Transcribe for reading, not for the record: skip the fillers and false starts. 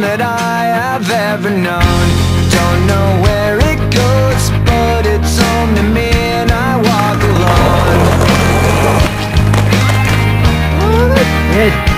man that I have ever known. Don't know where it goes, but it's home to me, and I walk alone. Good.